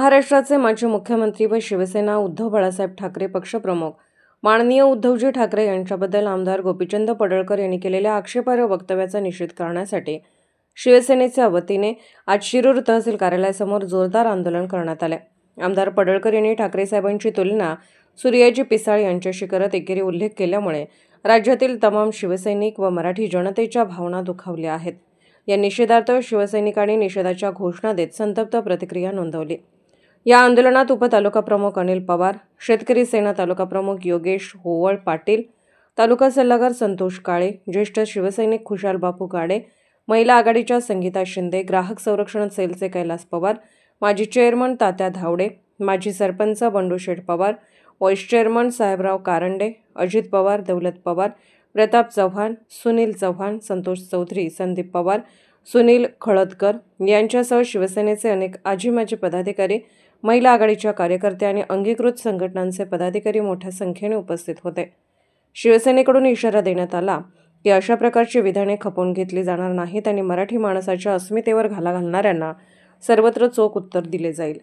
महाराष्ट्राचे माजी मुख्यमंत्री व शिवसेना उद्धव बाळासाहेब ठाकरे पक्षप्रमुख माननीय उद्धवजी ठाकरे यांच्याबद्दल आमदार गोपीचंद पडळकर यांनी केलेल्या आक्षेपार्ह वक्तव्याचा निषेध करण्यासाठी शिवसेनेच्या वतीने आज शिरूर तहसील कार्यालयासमोर जोरदार आंदोलन करण्यात आले। आमदार पडळकर यांनी ठाकरे साहेबांची तुलना सूर्याजी पिसाळ यांच्याशी करत एकेरी उल्लेख केल्यामुळे राज्यातील तमाम शिवसैनिक व मराठी जनतेच्या भावना दुखावल्या आहेत। या निषेधार्थ शिवसैनिकांनी निषेधाच्या घोषणा देत संतप्त प्रतिक्रिया नोंदवली। या आंदोलनात उपतालुका प्रमुख अनिल पवार, शेतकरी सेना तालुका प्रमुख योगेश होवळ पाटील, तालुका सल्लागार संतोष काळे, ज्येष्ठ शिवसैनिक खुशाल बापू गाडे, महिला आघाडीच्या संगीता शिंदे, ग्राहक संरक्षण सेलचे कैलास पवार, माजी चेअरमन तात्या धावडे, माजी सरपंच बंडूशेठ पवार, व्हाईस चेअरमन साहेबराव कारंडे, अजित पवार, दौलत पवार, प्रताप चव्हाण, सुनील चव्हाण, संतोष चौधरी, संदीप पवार, सुनील खळदकर यांच्यासह शिवसेनेचे अनेक आजी-माजी पदाधिकारी, महिला आघाडीच्या कार्यकर्ते आणि अंगीकृत संघटनांचे पदाधिकारी मोठ्या संख्येने उपस्थित होते। शिवसेनेकडून इशारा देण्यात आला की अशा प्रकारची विधाने खपवून घेतली जाणार नाहीत आणि मराठी माणसाच्या अस्मितेवर घाला घालणाऱ्यांना सर्वत्र चोख उत्तर दिले जाईल।